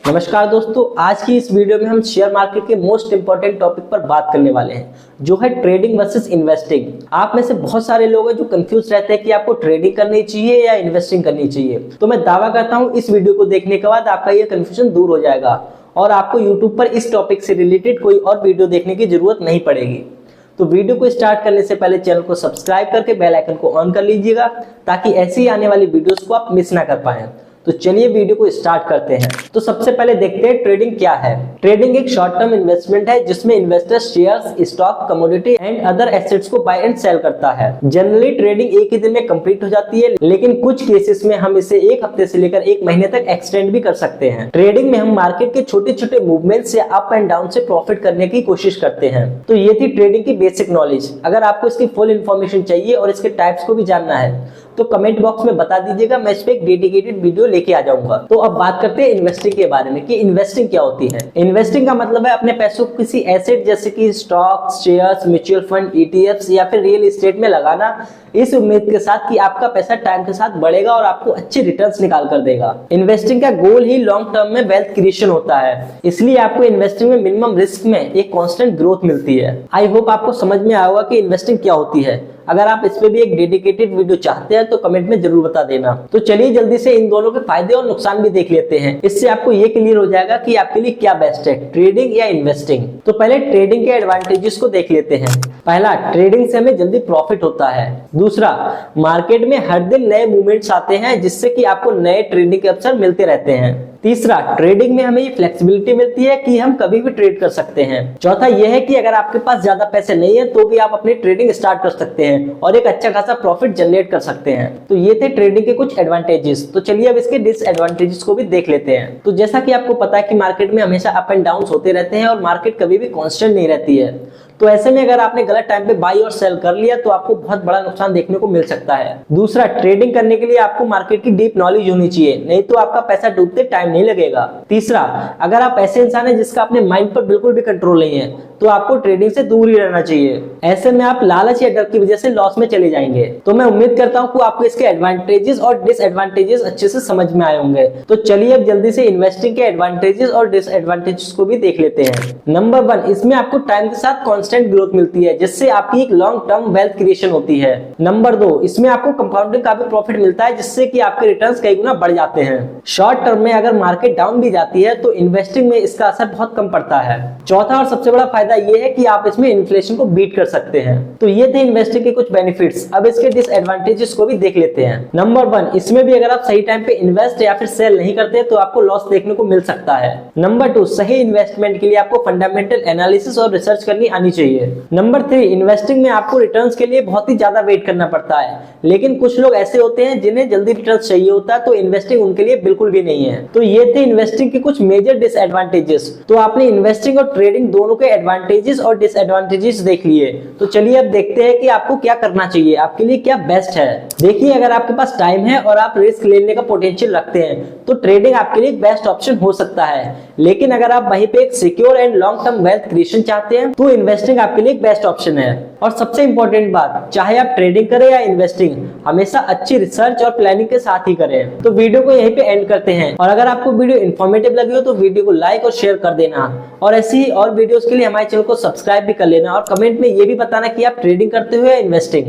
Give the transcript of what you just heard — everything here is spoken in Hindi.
नमस्कार दोस्तों, आज की इस वीडियो में हम शेयर मार्केट के मोस्ट इंपॉर्टेंट टॉपिक पर बात करने वाले हैं, जो है ट्रेडिंग वर्सेस इन्वेस्टिंग। आप में से बहुत सारे लोग हैं जो कंफ्यूज रहते हैं कि आपको ट्रेडिंग करनी चाहिए या इन्वेस्टिंग करनी चाहिए। तो मैं दावा करता हूं इस वीडियो को देखने के बाद आपका ये कंफ्यूजन दूर हो जाएगा और आपको यूट्यूब पर इस टॉपिक से रिलेटेड कोई और वीडियो देखने की जरूरत नहीं पड़ेगी। तो वीडियो को स्टार्ट करने से पहले चैनल को सब्सक्राइब करके बेल आइकन को ऑन कर लीजिएगा, ताकि ऐसी आने वाली वीडियोस को आप मिस ना कर पाएं। तो चलिए वीडियो को स्टार्ट करते हैं। तो सबसे पहले देखते हैं ट्रेडिंग क्या है। ट्रेडिंग एक शॉर्ट टर्म इन्वेस्टमेंट है जिसमें investor shares, stock, commodity and other assets को बाय एंड सेल करता है। जनरली ट्रेडिंग एक ही दिन में कंप्लीट हो जाती है, लेकिन कुछ केसेस में हम इसे एक हफ्ते से लेकर एक महीने तक एक्सटेंड भी कर सकते हैं। ट्रेडिंग में हम मार्केट के छोटे छोटे मूवमेंट से अप एंड डाउन से प्रॉफिट करने की कोशिश करते हैं। तो ये थी ट्रेडिंग की बेसिक नॉलेज। अगर आपको इसकी फुल इन्फॉर्मेशन चाहिए और इसके टाइप्स को भी जानना है तो कमेंट बॉक्स में बता दीजिएगा, मैं इस पे एक डेडिकेटेड वीडियो लेके आ जाऊंगा। तो अब बात करते हैं इन्वेस्टिंग के बारे में कि इन्वेस्टिंग क्या होती है। इन्वेस्टिंग का मतलब है अपने पैसों को किसी एसेट जैसे कि stocks, shares, mutual fund, ETFs या फिर रियल एस्टेट में लगाना, इस उम्मीद के साथ कि आपका पैसा टाइम के साथ बढ़ेगा और आपको अच्छे रिटर्न्स निकाल कर देगा। इन्वेस्टिंग का गोल ही लॉन्ग टर्म में वेल्थ क्रिएशन होता है, इसलिए आपको इन्वेस्टिंग में मिनिमम रिस्क में एक कांस्टेंट ग्रोथ मिलती है। आई होप आपको समझ में आया होगा कि इन्वेस्टिंग क्या होती है। अगर आप इस पे भी एक डेडिकेटेड वीडियो चाहते हैं तो कमेंट में जरूर बता देना। तो चलिए जल्दी से इन दोनों के फायदे और नुकसान भी देख लेते हैं। इससे आपको ये क्लियर हो जाएगा कि आपके लिए क्या बेस्ट है, ट्रेडिंग या इन्वेस्टिंग। तो पहले ट्रेडिंग के एडवांटेजेस को देख लेते हैं। पहला, ट्रेडिंग से हमें जल्दी प्रॉफिट होता है। दूसरा, मार्केट में हर दिन नए मूवमेंट्स आते हैं जिससे कि आपको नए ट्रेडिंग के अवसर मिलते रहते हैं। तीसरा, ट्रेडिंग में हमें ये फ्लेक्सिबिलिटी मिलती है कि हम कभी भी ट्रेड कर सकते हैं। चौथा यह है कि अगर आपके पास ज्यादा पैसे नहीं है तो भी आप अपनी ट्रेडिंग स्टार्ट कर सकते हैं और एक अच्छा खासा प्रॉफिट जनरेट कर सकते हैं। तो ये थे ट्रेडिंग के कुछ एडवांटेजेस। तो चलिए अब इसके डिसएडवांटेजेस को भी देख लेते हैं। तो जैसा कि आपको पता है कि मार्केट में हमेशा अप एंड डाउन होते रहते हैं और मार्केट कभी भी कांस्टेंट नहीं रहती है। तो ऐसे में अगर आपने गलत टाइम पे बाई और सेल कर लिया तो आपको बहुत बड़ा नुकसान देखने को मिल सकता है। दूसरा, ट्रेडिंग करने के लिए आपको मार्केट की डीप नॉलेज होनी चाहिए, नहीं तो आपका पैसा डूबते टाइम नहीं लगेगा। तीसरा, अगर आप ऐसे इंसान हैं जिसका अपने माइंड पर बिल्कुल भी कंट्रोल नहीं है तो आपको ट्रेडिंग से दूर ही रहना चाहिए। ऐसे में आप लालच या डर की वजह से लॉस में चले जाएंगे। तो मैं उम्मीद करता हूँ कि आपको इसके एडवांटेजेस और डिसएडवांटेजेस अच्छे से समझ में आए होंगे। तो चलिए अब जल्दी से इन्वेस्टिंग के एडवांटेजेस और डिसएडवांटेजेस को भी देख लेते हैं। नंबर 1, इसमें आपको टाइम के साथ कांस्टेंट ग्रोथ मिलती है जिससे आपकी एक लॉन्ग टर्म वेल्थ क्रिएशन होती है। नंबर 2, इसमें आपको कंपाउंडिंग का भी प्रॉफिट मिलता है जिससे कि आपके रिटर्न्स कई गुना बढ़ जाते हैं। शॉर्ट टर्म में अगर मार्केट डाउन भी जाती है तो इन्वेस्टिंग में इसका असर बहुत कम पड़ता है। चौथा और सबसे बड़ा फायदा ये है कि आप इसमें इन्फ्लेशन को बीट कर सकते हैं। तो ये थे इन्वेस्टिंग के कुछ बेनिफिट्स। अब इसके डिसएडवांटेजेस को भी देख लेते हैं। नंबर 1, इसमें भी अगर आप सही टाइम पे इन्वेस्ट या फिर सेल नहीं करते तो आपको लॉस देखने को मिल सकता है। नंबर 2, सही इन्वेस्टमेंट के लिए आपको फंडामेंटल एनालिसिस और रिसर्च करनी आनी चाहिए। नंबर 3, इन्वेस्टिंग में आपको रिटर्न्स के लिए बहुत ही ज्यादा वेट करना पड़ता है, लेकिन कुछ लोग ऐसे होते हैं जिन्हें जल्दी रिटर्न्स चाहिए होता है, तो इन्वेस्टिंग उनके लिए बिल्कुल भी नहीं है। तो ये थे इन्वेस्टिंग के कुछ मेजर डिसएडवांटेजेस। तो आपने इन्वेस्टिंग और ट्रेडिंग दोनों के एडवांटेजेस और डिसएडवांटेजेस देख लिए। तो चलिए अब देखते हैं कि आपको क्या करना चाहिए, आपके लिए क्या बेस्ट है। देखिए, अगर आपके पास टाइम है और आप रिस्क लेने का पोटेंशियल रखते हैं तो ट्रेडिंग आपके लिए बेस्ट ऑप्शन हो सकता है, लेकिन अगर आप वहीं पे एक secure and long term wealth creation चाहते हैं तो इन्वेस्टिंग आपके लिए एक बेस्ट ऑप्शन है। और सबसे इंपॉर्टेंट बात, चाहे आप ट्रेडिंग करें या इन्वेस्टिंग, हमेशा अच्छी रिसर्च और प्लानिंग के साथ ही करें। तो वीडियो को यहीं पे एंड करते हैं और अगर आपको वीडियो इन्फॉर्मेटिव लगी हो तो वीडियो को लाइक और शेयर कर देना और ऐसी ही और वीडियोस के लिए हमारे चैनल को सब्सक्राइब भी कर लेना और कमेंट में ये भी बताना कि आप ट्रेडिंग करते हो या इन्वेस्टिंग।